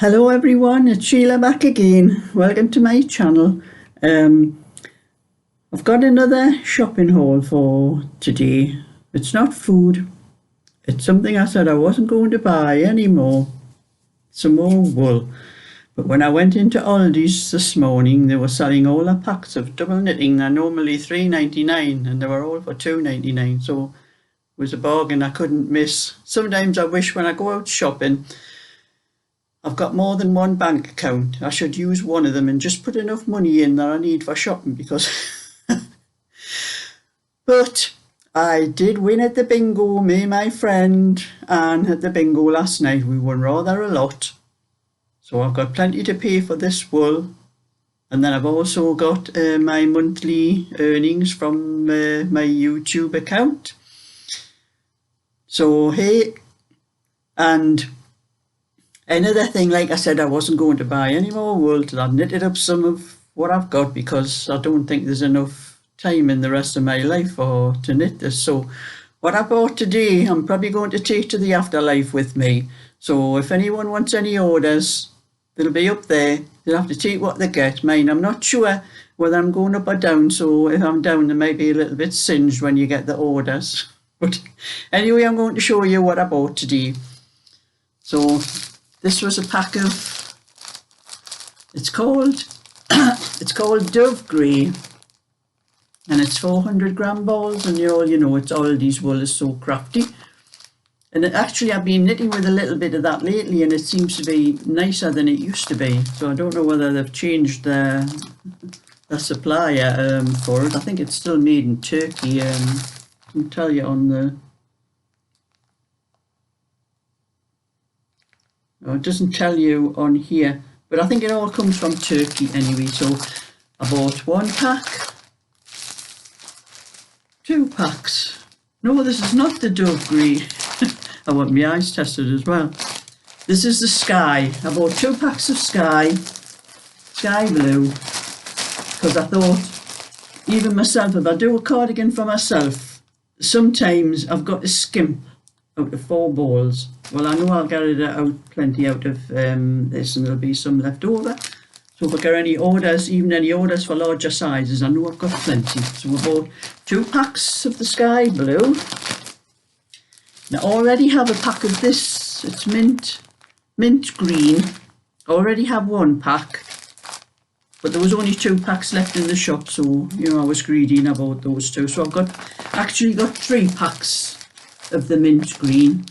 Hello everyone, it's Sheila back again. Welcome to my channel. I've got another shopping haul for today. It's not food. It's something I said I wasn't going to buy anymore. Some more wool. But when I went into Aldi's this morning, they were selling all the packs of double knitting. They're normally $3.99 and they were all for $2.99. So it was a bargain I couldn't miss. Sometimes I wish when I go out shopping, I've got more than one bank account. I should use one of them and just put enough money in that I need for shopping because... But I did win at the bingo, me and my friend, and at the bingo last night we won rather a lot. So I've got plenty to pay for this wool. And then I've also got my monthly earnings from my YouTube account. So hey, and another thing, like I said, I wasn't going to buy any more wool till I've knitted up some of what I've got because I don't think there's enough time in the rest of my life to knit this. So what I bought today, I'm probably going to take to the afterlife with me. So if anyone wants any orders, they'll be up there. They'll have to take what they get. Mine, I'm not sure whether I'm going up or down. So if I'm down, they might be a little bit singed when you get the orders. But anyway, I'm going to show you what I bought today. So this was a pack of, it's called Dove Grey, and it's 400 gram balls, and you know it's Aldi's wool is so crafty. And actually I've been knitting with a little bit of that lately and it seems to be nicer than it used to be. So I don't know whether they've changed their supplier for it. I think it's still made in Turkey. I can tell you on the... No, it doesn't tell you on here, but I think it all comes from Turkey anyway. So I bought one pack, 2 packs. No, this is not the Dove Grey. I want my eyes tested as well. This is the Sky. I bought 2 packs of Sky Blue, because I thought, even myself, if I do a cardigan for myself, sometimes I've got to skimp out of 4 balls. Well, I know I'll get it out plenty out of this, and there'll be some left over. So if I get any orders, even any orders for larger sizes, I know I've got plenty. So I bought 2 packs of the Sky Blue. Now I already have a pack of this. It's mint green. I already have 1 pack, but there was only 2 packs left in the shop, so you know I was greedy and I bought those 2. So I've actually got 3 packs of the mint green,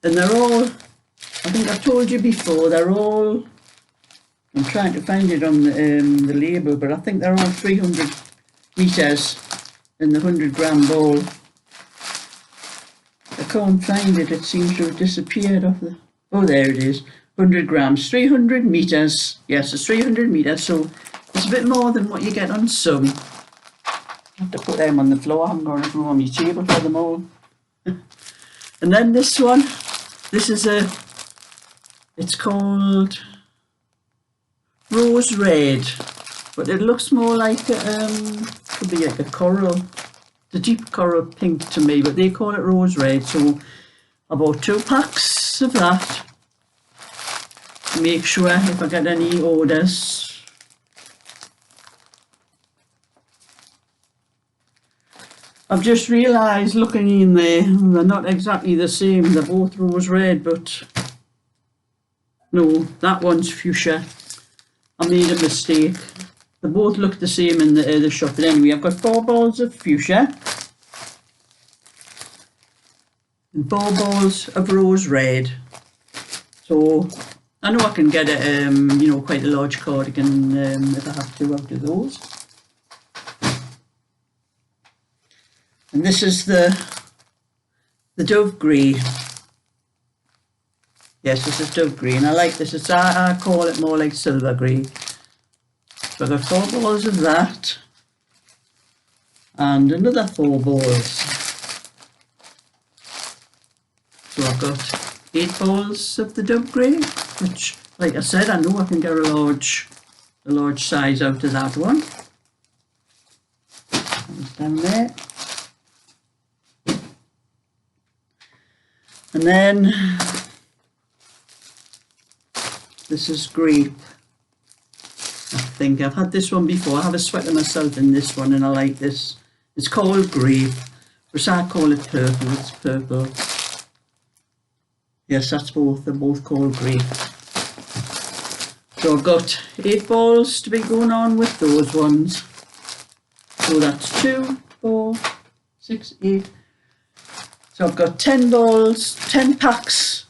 and they're all, I think I've told you before, they're all, I'm trying to find it on the label, but I think they're all 300 meters in the 100 gram ball. I can't find it, it seems to have disappeared off the, oh there it is, 100 grams, 300 meters, yes it's 300 meters, so it's a bit more than what you get on some. I have to put them on the floor, I haven't got enough room on my table for them all. And then this one, this is it's called Rose Red, but it looks more like could be like a coral, the deep coral pink to me, but they call it Rose Red. So I bought 2 packs of that to make sure if I get any orders. I've just realised looking in there, they're not exactly the same. They're both rose red, but no, that one's fuchsia. I made a mistake. They both look the same in the shop. But anyway, I've got 4 balls of fuchsia and 4 balls of rose red. So I know I can get a, you know, quite a large cardigan if I have to out of those. And this is the Dove Grey. Yes, this is Dove Grey, and I like this. It's I call it more like silver grey. So I've got 4 balls of that, and another 4 balls. So I've got 8 balls of the Dove Grey, which, like I said, I know I can get a large size out of that one. Down there. And then This is grape. I think I've had this one before. I have a sweater myself in this one, and I like this. It's called grape. But I call it purple. It's purple. Yes, that's both. They're both called grape. So I've got 8 balls to be going on with those ones. So that's 2, 4, 6, 8. So I've got 10 balls, 10 packs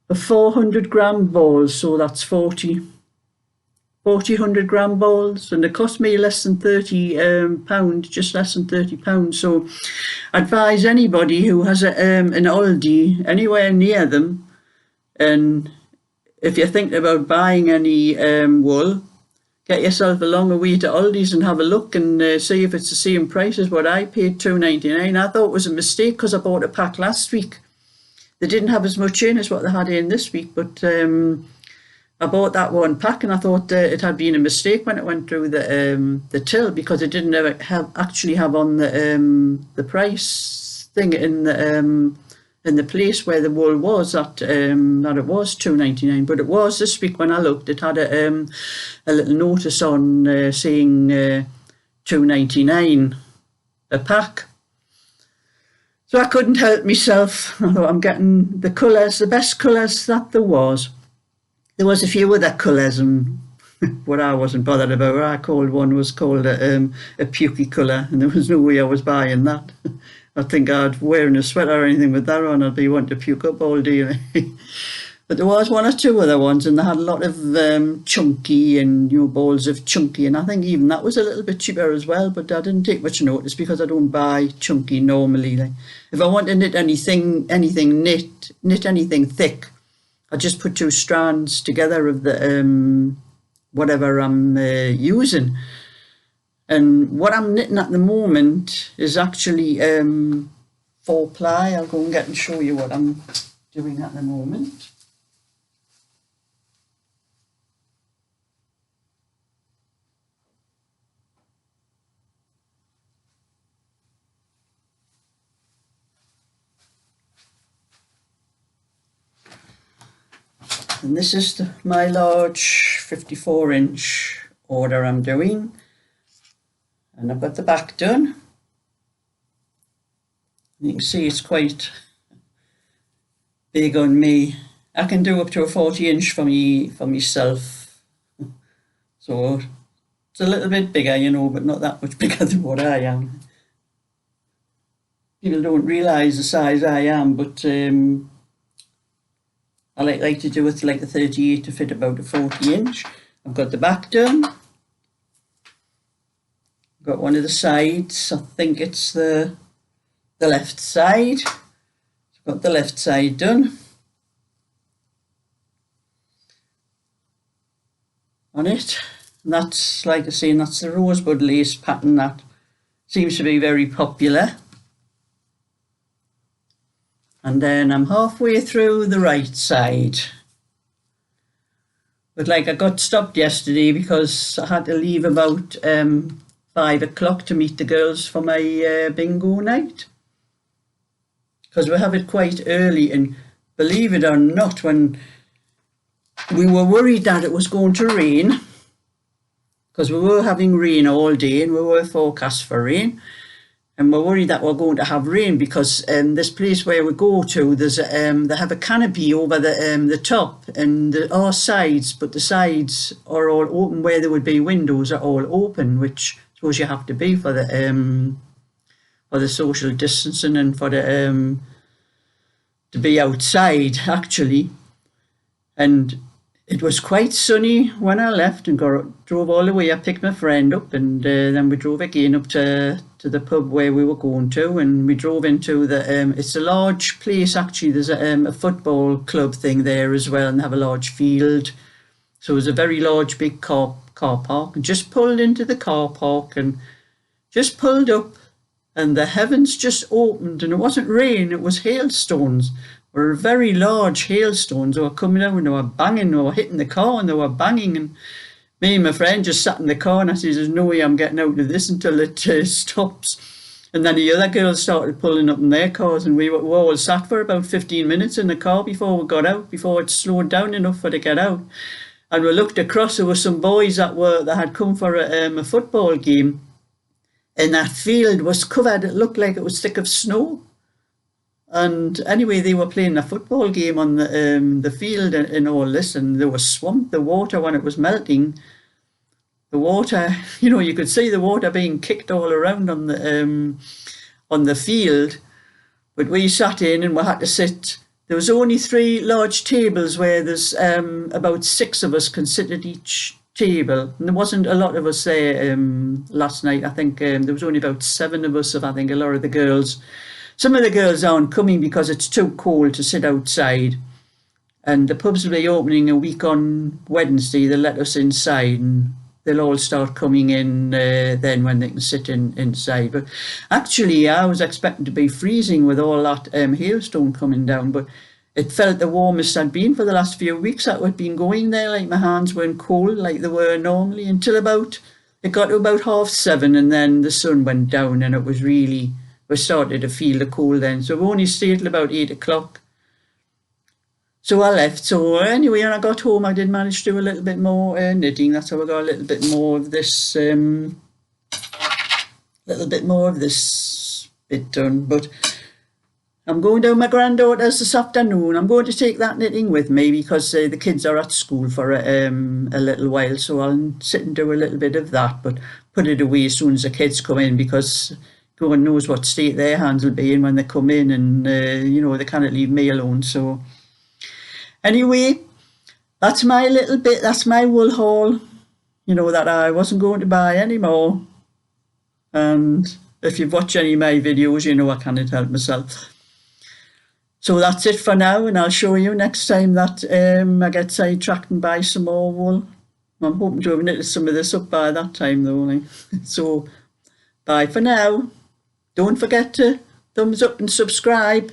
of 400 gram balls. So that's 40 100 gram balls, and it cost me less than £30, just less than £30. So I advise anybody who has an Aldi anywhere near them, and if you're thinking about buying any wool, get yourself along a way to Aldi's and have a look and see if it's the same price as what I paid, £2.99. I thought it was a mistake because I bought a pack last week. They didn't have as much in as what they had in this week, but I bought that one pack, and I thought it had been a mistake when it went through the till, because it didn't actually have on the price thing in the place where the wool was that it was £2.99. But it was this week when I looked. It had a little notice on saying £2.99 a pack. So I couldn't help myself. I thought, I'm getting the colours, the best colours that there was. There was a few other colours, and what I wasn't bothered about. I called one was called a pukey colour, and there was no way I was buying that. I think I'd wearing a sweater or anything with that on, I'd be wanting to puke up all day. But there was 1 or 2 other ones, and they had a lot of chunky and balls of chunky, and I think even that was a little bit cheaper as well. But I didn't take much notice because I don't buy chunky normally. Like, if I want to knit anything knit anything thick, I just put 2 strands together of the whatever I'm using. And what I'm knitting at the moment is actually 4-ply. I'll go and get and show you what I'm doing at the moment. And this is my large 54-inch order I'm doing. And I've got the back done. You can see it's quite big on me. I can do up to a 40-inch for myself. So it's a little bit bigger, but not that much bigger than what I am. People don't realise the size I am, but I like to do it like a 38 to fit about a 40-inch. I've got the back done. Got one of the sides. I think it's the left side. Got the left side done on it. And that's, like I say, that's the rosebud lace pattern that seems to be very popular. And then I'm halfway through the right side. But like, I got stopped yesterday because I had to leave about 5 o'clock to meet the girls for my bingo night. Because we have it quite early, and believe it or not, when we were worried that it was going to rain, because we were having rain all day and we were forecast for rain. And we're worried that we're going to have rain because this place where we go to, there's they have a canopy over the top and our sides, but the sides are all open. Where there would be windows are all open, which I suppose you have to be for the social distancing and for the to be outside actually. And it was quite sunny when I left and drove all the way. I picked my friend up, and then we drove again up to the pub where we were going to, and we drove into the it's a large place actually. There's a football club thing there as well, and they have a large field. So it was a very large big car park, and just pulled into the car park and just pulled up, and the heavens just opened, and it wasn't rain, it was hailstones. Were very large hailstones. They were coming out and they were banging, they were hitting the car and they were banging. And me and my friend just sat in the car, and I said, there's no way I'm getting out of this until it stops. And then the other girls started pulling up in their cars, and we all sat for about 15 minutes in the car before we got out, before it slowed down enough for to get out. And we looked across, there were some boys that had come for a football game, and that field was covered, it looked like it was thick of snow. And anyway, they were playing a football game on the field and all this, and there was swamped, the water when it was melting. The water, you could see the water being kicked all around on the field. But we sat in and we had to sit. There was only 3 large tables where there's about 6 of us can sit at each table. And there wasn't a lot of us there last night. I think there was only about 7 of us, I think a lot of the girls. Some of the girls aren't coming because it's too cold to sit outside. And the pubs will be opening a week on Wednesday. They'll let us inside, and they'll all start coming in then when they can sit inside. But actually, I was expecting to be freezing with all that hailstone coming down, but it felt the warmest I'd been for the last few weeks that we'd been going there. Like, my hands weren't cold like they were normally until it got to about 7:30, and then the sun went down, and it was really, we started to feel the cold then. So we only stayed till about 8 o'clock. So I left. So anyway, when I got home, I did manage to do a little bit more knitting. That's how I got a little bit more of this, bit done. But I'm going down my granddaughter's this afternoon. I'm going to take that knitting with me because the kids are at school for a little while. So I'll sit and do a little bit of that, but put it away as soon as the kids come in, because God knows what state their hands will be in when they come in, and they can't leave me alone. So anyway, that's my little bit, that's my wool haul, that I wasn't going to buy anymore. And if you've watched any of my videos, I can't help myself. So that's it for now, and I'll show you next time that I get sidetracked and buy some more wool. I'm hoping to have knitted some of this up by that time though. So bye for now. Don't forget to thumbs up and subscribe.